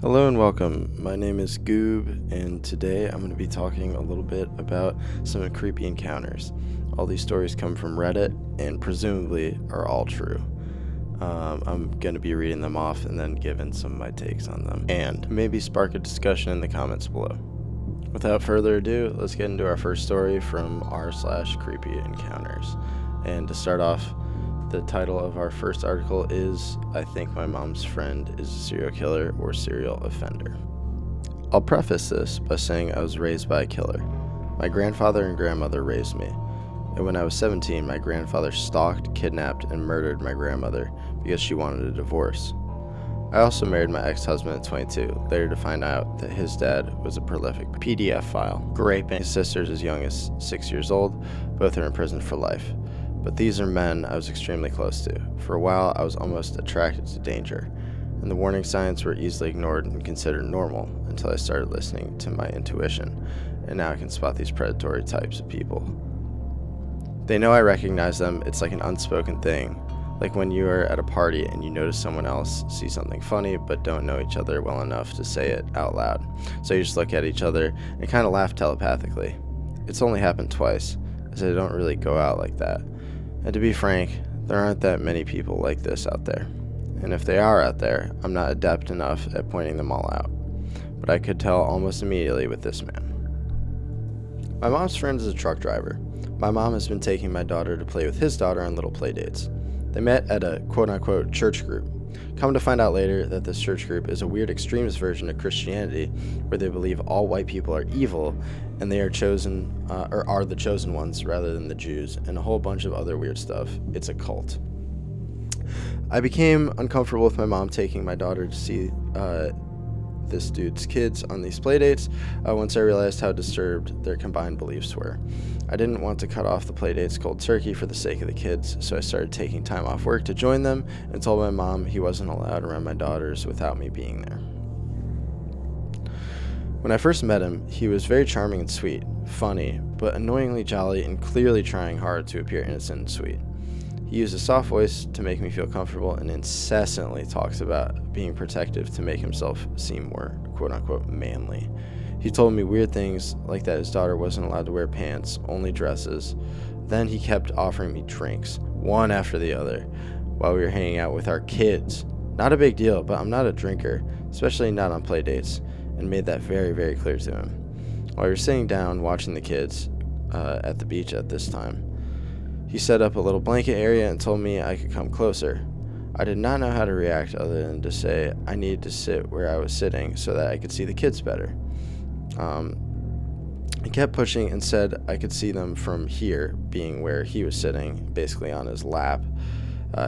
Hello and welcome. My name is Goob, and today I'm going to be talking a little bit about some creepy encounters. All these stories come from Reddit and presumably are all true. I'm going to be reading them off and then giving some of my takes on them, and maybe spark a discussion in the comments below. Without further ado, let's get into our first story from r/creepy encounters. And to start off, the title of our first article is I Think My Mom's Friend is a Serial Killer or Serial Offender. I'll preface this by saying I was raised by a killer. My grandfather and grandmother raised me, and when I was 17, my grandfather stalked, kidnapped, and murdered my grandmother because she wanted a divorce. I also married my ex-husband at 22, later to find out that his dad was a prolific PDF file, raping his sisters as young as 6 years old. Both are in prison for life. But these are men I was extremely close to. For a while, I was almost attracted to danger, and the warning signs were easily ignored and considered normal until I started listening to my intuition, and now I can spot these predatory types of people. They know I recognize them. It's like an unspoken thing, like when you are at a party and you notice someone else see something funny but don't know each other well enough to say it out loud. So you just look at each other and kind of laugh telepathically. It's only happened twice, as I don't really go out like that. And to be frank, there aren't that many people like this out there. And if they are out there, I'm not adept enough at pointing them all out. But I could tell almost immediately with this man. My mom's friend is a truck driver. My mom has been taking my daughter to play with his daughter on little play dates. They met at a quote-unquote church group. Come to find out later that this church group is a weird extremist version of Christianity where they believe all white people are evil and they are chosen, or are the chosen ones rather than the Jews, and a whole bunch of other weird stuff. It's a cult. I became uncomfortable with my mom taking my daughter to see this dude's kids on these playdates once I realized how disturbed their combined beliefs were. I didn't want to cut off the playdates cold turkey for the sake of the kids, so I started taking time off work to join them and told my mom he wasn't allowed around my daughters without me being there. When I first met him, he was very charming and sweet, funny, but annoyingly jolly and clearly trying hard to appear innocent and sweet. He used a soft voice to make me feel comfortable and incessantly talks about being protective to make himself seem more quote-unquote manly. He told me weird things like that his daughter wasn't allowed to wear pants, only dresses. Then he kept offering me drinks, one after the other, while we were hanging out with our kids. Not a big deal, but I'm not a drinker, especially not on play dates, and made that very, very clear to him. While we were sitting down watching the kids at the beach at this time, he set up a little blanket area and told me I could come closer. I did not know how to react other than to say I needed to sit where I was sitting so that I could see the kids better. He kept pushing and said I could see them from here, being where he was sitting, basically on his lap.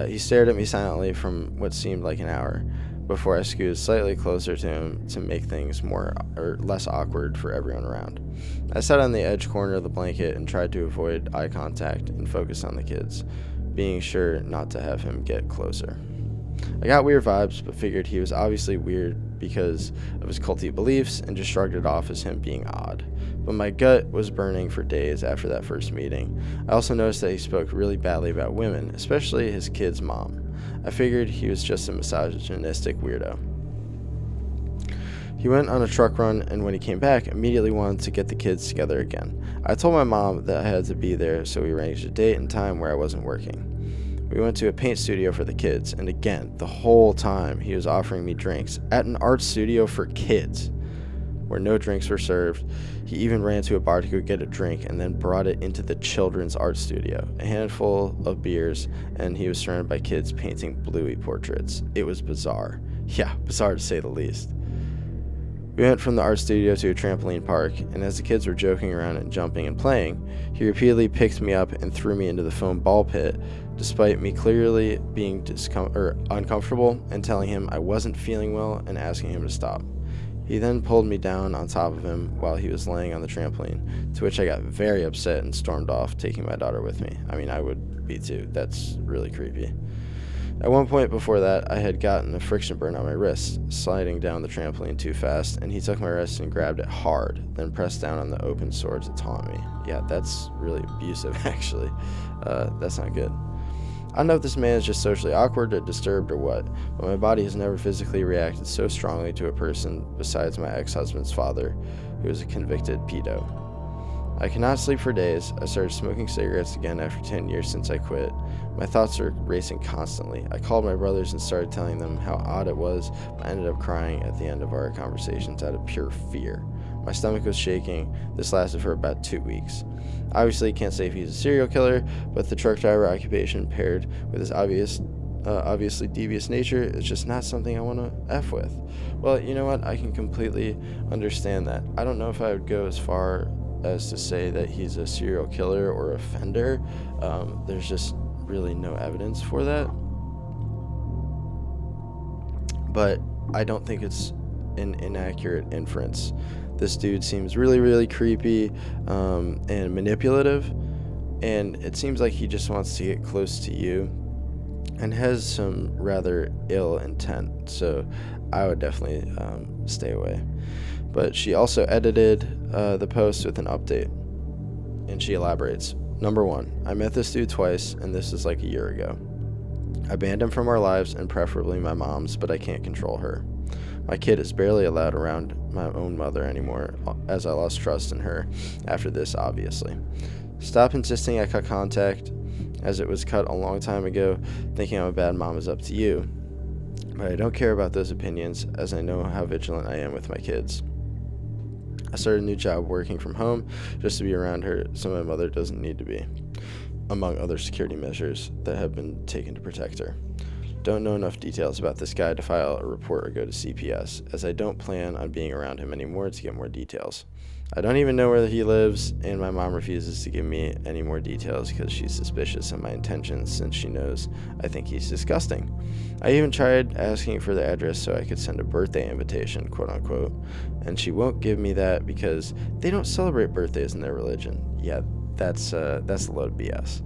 He stared at me silently from what seemed like an hour before I scooted slightly closer to him to make things less awkward for everyone around. I sat on the edge corner of the blanket and tried to avoid eye contact and focus on the kids, being sure not to have him get closer. I got weird vibes, but figured he was obviously weird because of his culty beliefs and just shrugged it off as him being odd. But my gut was burning for days after that first meeting. I also noticed that he spoke really badly about women, especially his kid's mom. I figured he was just a misogynistic weirdo. He went on a truck run, and when he came back, immediately wanted to get the kids together again. I told my mom that I had to be there, so we arranged a date and time where I wasn't working. We went to a paint studio for the kids, and again, the whole time he was offering me drinks at an art studio for kids, where no drinks were served. He even ran to a bar to go get a drink and then brought it into the children's art studio, a handful of beers, and he was surrounded by kids painting Bluey portraits. It was bizarre. Yeah, bizarre to say the least. We went from the art studio to a trampoline park, and as the kids were joking around and jumping and playing, he repeatedly picked me up and threw me into the foam ball pit, despite me clearly being uncomfortable and telling him I wasn't feeling well and asking him to stop. He then pulled me down on top of him while he was laying on the trampoline, to which I got very upset and stormed off, taking my daughter with me. I mean, I would be too. That's really creepy. At one point before that, I had gotten a friction burn on my wrist, sliding down the trampoline too fast, and he took my wrist and grabbed it hard, then pressed down on the open sore to taunt me. Yeah, that's really abusive, actually. That's not good. I don't know if this man is just socially awkward or disturbed or what, but my body has never physically reacted so strongly to a person besides my ex-husband's father, who is a convicted pedo. I cannot sleep for days. I started smoking cigarettes again after 10 years since I quit. My thoughts are racing constantly. I called my brothers and started telling them how odd it was, but I ended up crying at the end of our conversations out of pure fear. My stomach was shaking. This lasted for about 2 weeks. Obviously, can't say if he's a serial killer, but the truck driver occupation paired with his obviously devious nature is just not something I want to F with. Well, you know what? I can completely understand that. I don't know if I would go as far as to say that he's a serial killer or offender. There's just really no evidence for that. But I don't think it's an inaccurate inference. This dude seems really, really creepy and manipulative, and it seems like he just wants to get close to you and has some rather ill intent, so I would definitely stay away. But she also edited the post with an update, and she elaborates. Number 1, I met this dude twice, and this is like a year ago. I banned him from our lives, and preferably my mom's, but I can't control her. My kid is barely allowed around my own mother anymore, as I lost trust in her after this, obviously. Stop insisting I cut contact, as it was cut a long time ago. Thinking I'm a bad mom is up to you. But I don't care about those opinions, as I know how vigilant I am with my kids. I started a new job working from home just to be around her so my mother doesn't need to be, among other security measures that have been taken to protect her. Don't know enough details about this guy to file a report or go to CPS, as I don't plan on being around him anymore to get more details. I don't even know where he lives, and my mom refuses to give me any more details because she's suspicious of my intentions since she knows I think he's disgusting. I even tried asking for the address so I could send a birthday invitation, quote unquote, and she won't give me that because they don't celebrate birthdays in their religion. Yeah, that's a load of BS.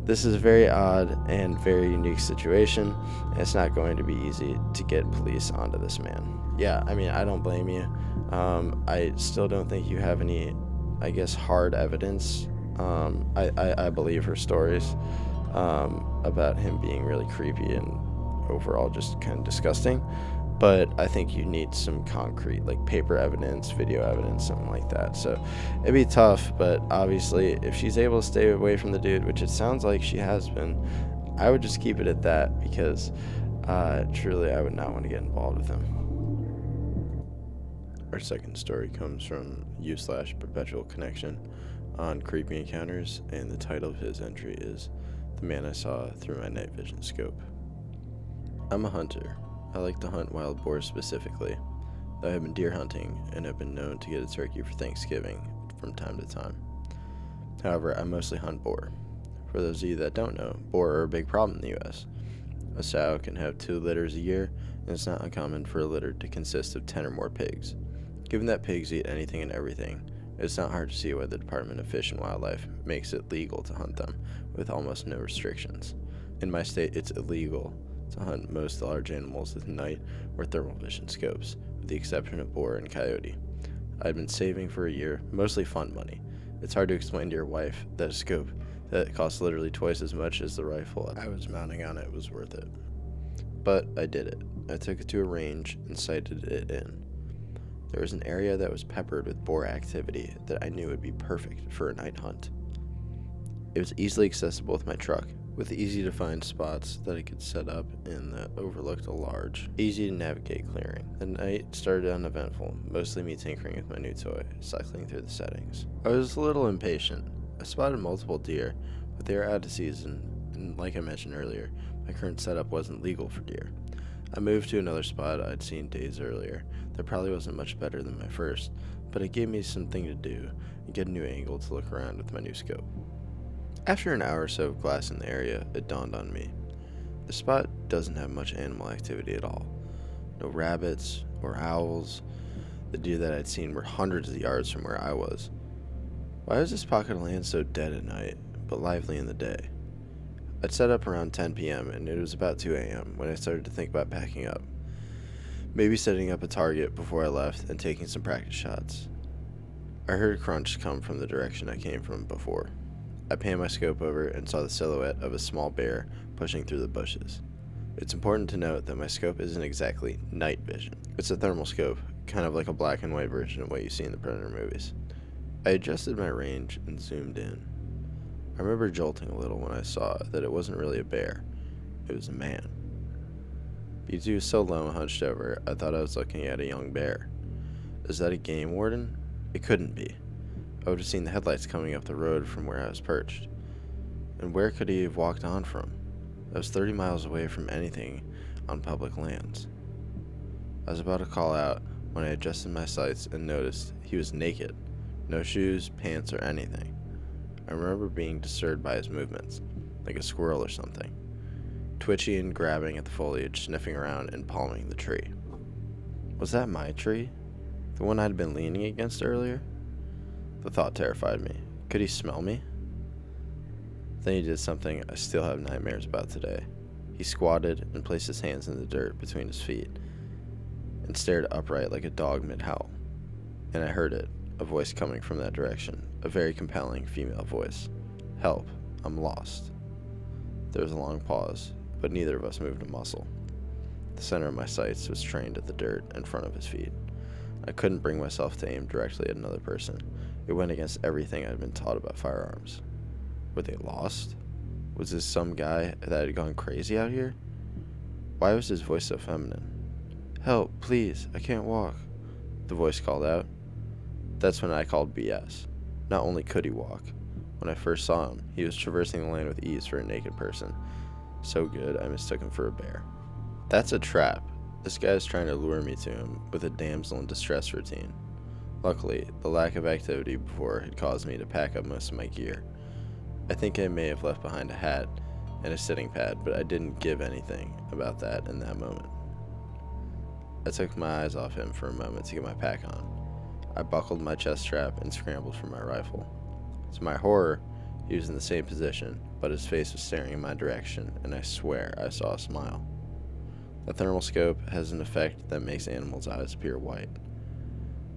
This is a very odd and very unique situation, and it's not going to be easy to get police onto this man. Yeah, I mean, I don't blame you. I still don't think you have any, I guess, hard evidence. I believe her stories about him being really creepy and overall just kind of disgusting. But I think you need some concrete, like paper evidence, video evidence, something like that. So it'd be tough, but obviously if she's able to stay away from the dude, which it sounds like she has been, I would just keep it at that because truly I would not want to get involved with him. Our second story comes from u/perpetual connection on Creepy Encounters, and the title of his entry is The Man I Saw Through My Night Vision Scope. I'm a hunter. I like to hunt wild boars specifically, though I have been deer hunting and have been known to get a turkey for Thanksgiving from time to time. However, I mostly hunt boar. For those of you that don't know, boar are a big problem in the U.S. A sow can have 2 litters a year, and it's not uncommon for a litter to consist of 10 or more pigs. Given that pigs eat anything and everything, it's not hard to see why the Department of Fish and Wildlife makes it legal to hunt them with almost no restrictions. In my state, it's illegal to hunt most large animals with night or thermal vision scopes, with the exception of boar and coyote. I'd been saving for a year, mostly fun money. It's hard to explain to your wife that a scope that costs literally twice as much as the rifle I was mounting on it was worth it. But I did it. I took it to a range and sighted it in. There was an area that was peppered with boar activity that I knew would be perfect for a night hunt. It was easily accessible with my truck, with easy to find spots that I could set up in that overlooked a large, easy to navigate clearing. The night started uneventful, mostly me tinkering with my new toy, cycling through the settings. I was a little impatient. I spotted multiple deer, but they were out of season, and like I mentioned earlier, my current setup wasn't legal for deer. I moved to another spot I'd seen days earlier that probably wasn't much better than my first, but it gave me something to do and get a new angle to look around with my new scope. After an hour or so of glass in the area, it dawned on me. The spot doesn't have much animal activity at all. No rabbits or owls. The deer that I'd seen were hundreds of yards from where I was. Why was this pocket of land so dead at night, but lively in the day? I'd set up around 10 p.m. and it was about 2 a.m. when I started to think about packing up. Maybe setting up a target before I left and taking some practice shots. I heard a crunch come from the direction I came from before. I panned my scope over and saw the silhouette of a small bear pushing through the bushes. It's important to note that my scope isn't exactly night vision. It's a thermal scope, kind of like a black and white version of what you see in the Predator movies. I adjusted my range and zoomed in. I remember jolting a little when I saw that it wasn't really a bear, it was a man. Because he was so low and hunched over, I thought I was looking at a young bear. Is that a game warden? It couldn't be. I would have seen the headlights coming up the road from where I was perched. And where could he have walked on from? I was 30 miles away from anything on public lands. I was about to call out when I adjusted my sights and noticed he was naked. No shoes, pants, or anything. I remember being disturbed by his movements, like a squirrel or something. Twitchy and grabbing at the foliage, sniffing around and palming the tree. Was that my tree? The one I'd been leaning against earlier? The thought terrified me. Could he smell me? Then he did something I still have nightmares about today. He squatted and placed his hands in the dirt between his feet and stared upright like a dog mid-howl. And I heard it, a voice coming from that direction, a very compelling female voice. Help, I'm lost. There was a long pause, but neither of us moved a muscle. The center of my sights was trained at the dirt in front of his feet. I couldn't bring myself to aim directly at another person. It went against everything I'd been taught about firearms. Were they lost? Was this some guy that had gone crazy out here? Why was his voice so feminine? Help, please, I can't walk, the voice called out. That's when I called BS. Not only could he walk, when I first saw him, he was traversing the land with ease for a naked person. So good, I mistook him for a bear. That's a trap. This guy is trying to lure me to him with a damsel in distress routine. Luckily, the lack of activity before had caused me to pack up most of my gear. I think I may have left behind a hat and a sitting pad, but I didn't give anything about that in that moment. I took my eyes off him for a moment to get my pack on. I buckled my chest strap and scrambled for my rifle. To my horror, he was in the same position, but his face was staring in my direction, and I swear I saw a smile. The thermal scope has an effect that makes animals' eyes appear white.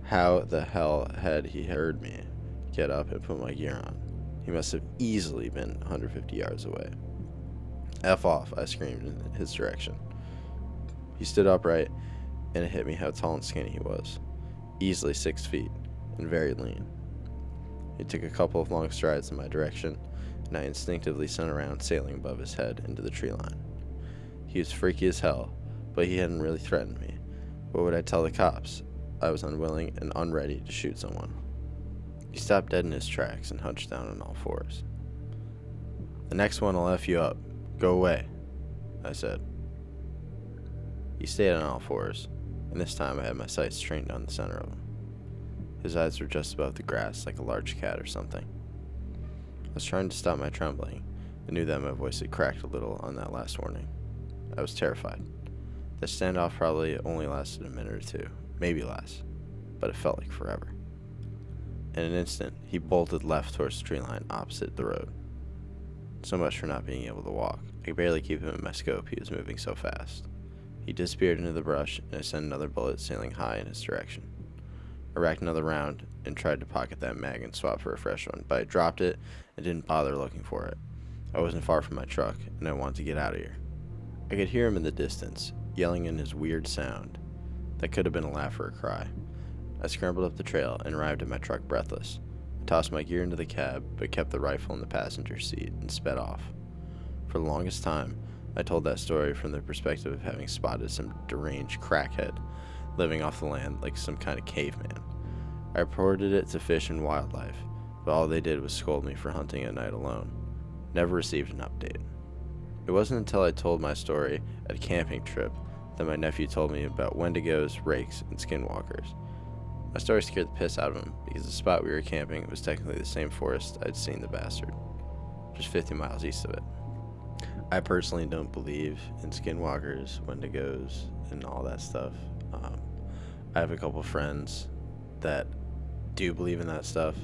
How the hell had he heard me get up and put my gear on? He must have easily been 150 yards away. F off, I screamed in his direction. He stood upright, and it hit me how tall and skinny he was. Easily 6 feet, and very lean. He took a couple of long strides in my direction, and I instinctively sent around, sailing above his head into the tree line. He was freaky as hell, but he hadn't really threatened me. What would I tell the cops? I was unwilling and unready to shoot someone. He stopped dead in his tracks and hunched down on all fours. The next one will F you up. Go away, I said. He stayed on all fours, and this time I had my sights trained on the center of him. His eyes were just above the grass like a large cat or something. I was trying to stop my trembling and knew that my voice had cracked a little on that last warning. I was terrified. The standoff probably only lasted a minute or two, maybe less, but it felt like forever. In an instant, he bolted left towards the tree line opposite the road. So much for not being able to walk. I could barely keep him in my scope, he was moving so fast. He disappeared into the brush, and I sent another bullet sailing high in his direction. I racked another round and tried to pocket that mag and swap for a fresh one, but I dropped it and didn't bother looking for it. I wasn't far from my truck, and I wanted to get out of here. I could hear him in the distance, yelling in his weird sound. That could have been a laugh or a cry. I scrambled up the trail and arrived at my truck breathless. I tossed my gear into the cab, but kept the rifle in the passenger seat and sped off. For the longest time, I told that story from the perspective of having spotted some deranged crackhead living off the land like some kind of caveman. I reported it to Fish and Wildlife, but all they did was scold me for hunting at night alone. Never received an update. It wasn't until I told my story at a camping trip that my nephew told me about wendigos, rakes, and skinwalkers. My story scared the piss out of him because the spot we were camping was technically the same forest I'd seen the bastard, just 50 miles east of it. I personally don't believe in skinwalkers, wendigos, and all that stuff. I have a couple friends that do believe in that stuff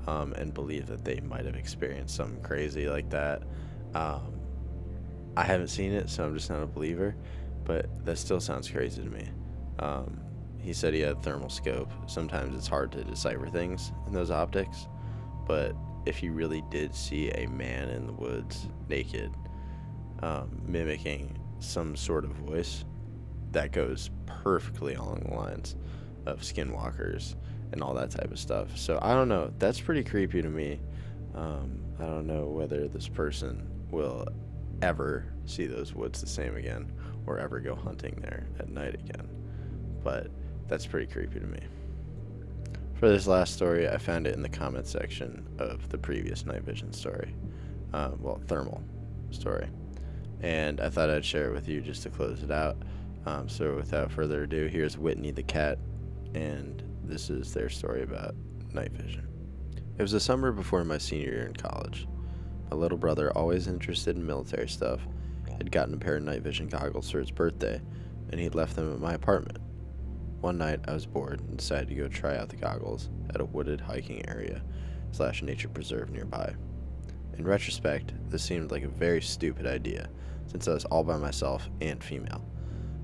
and believe that they might have experienced something crazy like that. I haven't seen it, so I'm just not a believer, but that still sounds crazy to me. He said he had a thermal scope. Sometimes it's hard to decipher things in those optics, but if he really did see a man in the woods naked, mimicking some sort of voice that goes perfectly along the lines of skinwalkers and all that type of stuff. So I don't know. That's pretty creepy to me. I don't know whether this person will ever see those woods the same again or ever go hunting there at night again. But that's pretty creepy to me. For this last story, I found it in the comment section of the previous night vision story. Thermal story. And I thought I'd share it with you just to close it out. So without further ado, here's Whitney the cat, and this is their story about night vision. It was the summer before my senior year in college. My little brother, always interested in military stuff, had gotten a pair of night vision goggles for his birthday, and he'd left them at my apartment. One night, I was bored and decided to go try out the goggles at a wooded hiking area / nature preserve nearby. In retrospect, this seemed like a very stupid idea, since I was all by myself and female.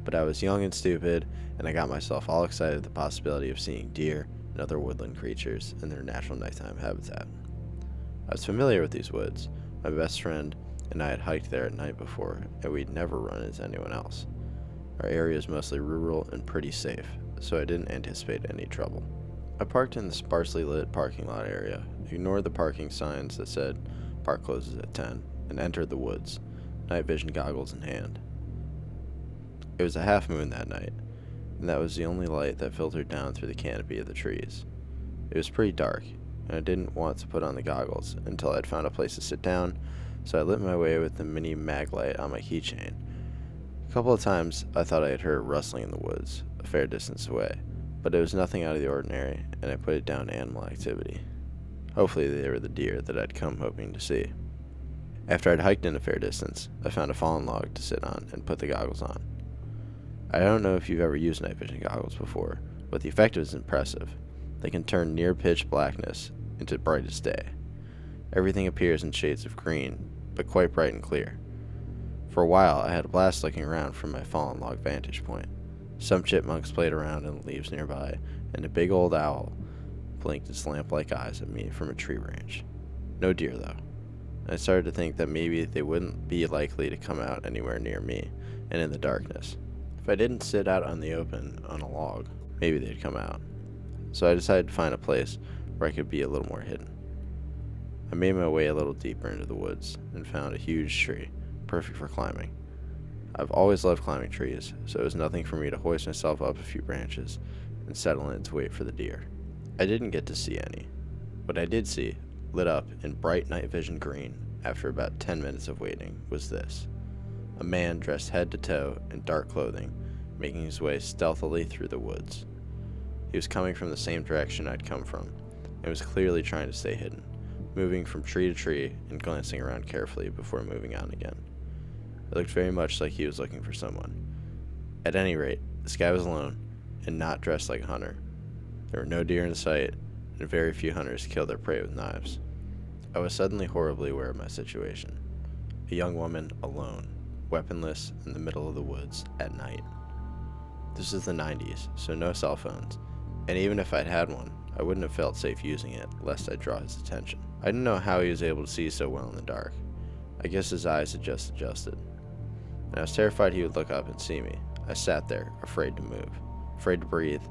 But I was young and stupid, and I got myself all excited at the possibility of seeing deer and other woodland creatures in their natural nighttime habitat. I was familiar with these woods. My best friend and I had hiked there at night before, and we'd never run into anyone else. Our area is mostly rural and pretty safe, so I didn't anticipate any trouble. I parked in the sparsely lit parking lot area, ignored the parking signs that said park closes at 10, and entered the woods, night vision goggles in hand. It was a half moon that night, and that was the only light that filtered down through the canopy of the trees. It was pretty dark, and I didn't want to put on the goggles until I'd found a place to sit down, so I lit my way with the mini mag light on my keychain. A couple of times I thought I had heard rustling in the woods, a fair distance away, but it was nothing out of the ordinary, and I put it down to animal activity. Hopefully they were the deer that I'd come hoping to see. After I'd hiked in a fair distance, I found a fallen log to sit on and put the goggles on. I don't know if you've ever used night vision goggles before, but the effect is impressive. They can turn near pitch blackness into brightest day. Everything appears in shades of green, but quite bright and clear. For a while, I had a blast looking around from my fallen log vantage point. Some chipmunks played around in the leaves nearby, and a big old owl blinked its lamp-like eyes at me from a tree branch. No deer, though. I started to think that maybe they wouldn't be likely to come out anywhere near me, and in the darkness. If I didn't sit out on the open on a log, maybe they'd come out. So I decided to find a place where I could be a little more hidden. I made my way a little deeper into the woods and found a huge tree, perfect for climbing. I've always loved climbing trees, so it was nothing for me to hoist myself up a few branches and settle in to wait for the deer. I didn't get to see any. What I did see, lit up in bright night vision green after about 10 minutes of waiting, was this. A man dressed head to toe in dark clothing, making his way stealthily through the woods. He was coming from the same direction I'd come from, and was clearly trying to stay hidden, moving from tree to tree and glancing around carefully before moving on again. It looked very much like he was looking for someone. At any rate, this guy was alone, and not dressed like a hunter. There were no deer in sight, and very few hunters killed their prey with knives. I was suddenly horribly aware of my situation. A young woman, alone, weaponless, in the middle of the woods, at night. This is the 90s, so no cell phones, and even if I'd had one, I wouldn't have felt safe using it, lest I'd draw his attention. I didn't know how he was able to see so well in the dark. I guess his eyes had just adjusted. And I was terrified he would look up and see me. I sat there, afraid to move, afraid to breathe,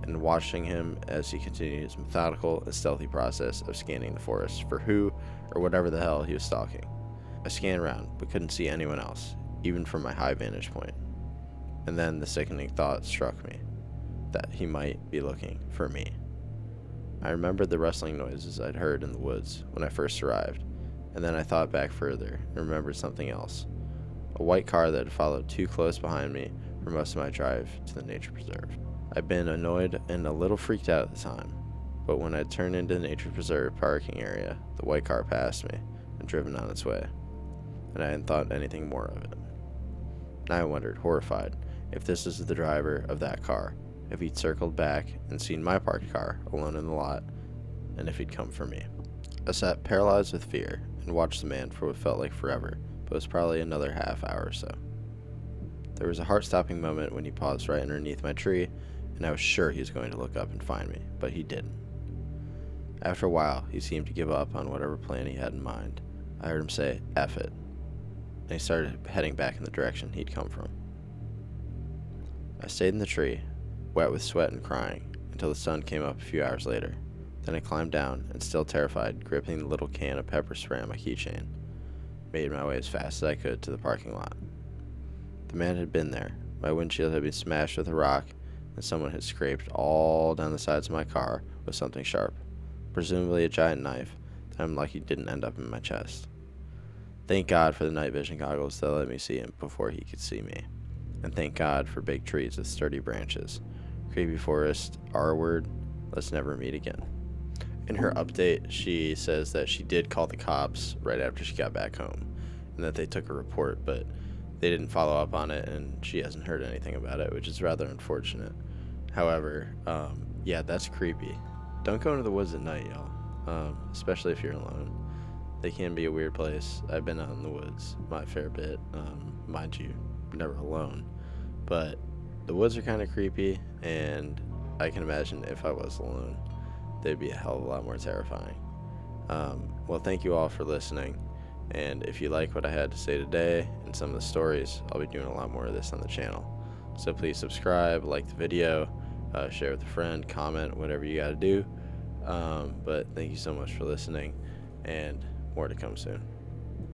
and watching him as he continued his methodical and stealthy process of scanning the forest for who or whatever the hell he was stalking. I scanned around, but couldn't see anyone else, even from my high vantage point. And then the sickening thought struck me, that he might be looking for me. I remembered the rustling noises I'd heard in the woods when I first arrived, and then I thought back further and remembered something else. A white car that had followed too close behind me for most of my drive to the nature preserve. I'd been annoyed and a little freaked out at the time, but when I'd turned into the nature preserve parking area, the white car passed me and driven on its way, and I hadn't thought anything more of it. Now I wondered, horrified, if this was the driver of that car, if he'd circled back and seen my parked car alone in the lot, and if he'd come for me. I sat paralyzed with fear and watched the man for what felt like forever, but was probably another half hour or so. There was a heart-stopping moment when he paused right underneath my tree, and I was sure he was going to look up and find me, but he didn't. After a while, he seemed to give up on whatever plan he had in mind. I heard him say, "F it," and he started heading back in the direction he'd come from. I stayed in the tree, wet with sweat and crying, until the sun came up a few hours later. Then I climbed down, and still terrified, gripping the little can of pepper spray on my keychain, made my way as fast as I could to the parking lot. The man had been there. My windshield had been smashed with a rock, and someone had scraped all down the sides of my car with something sharp, presumably a giant knife that I'm lucky didn't end up in my chest. Thank God for the night vision goggles that let me see him before he could see me. And thank God for big trees with sturdy branches. Creepy forest, R word, let's never meet again. In her update, she says that she did call the cops right after she got back home, and that they took a report, but they didn't follow up on it, and she hasn't heard anything about it, which is rather unfortunate. However, yeah, that's creepy. Don't go into the woods at night, y'all, especially if you're alone. They can be a weird place. I've been out in the woods my fair bit, mind you, never alone. But the woods are kind of creepy, and I can imagine if I was alone, they'd be a hell of a lot more terrifying. Well, thank you all for listening. And if you like what I had to say today and some of the stories, I'll be doing a lot more of this on the channel. So please subscribe, like the video, share with a friend, comment, whatever you gotta do. But thank you so much for listening, and more to come soon.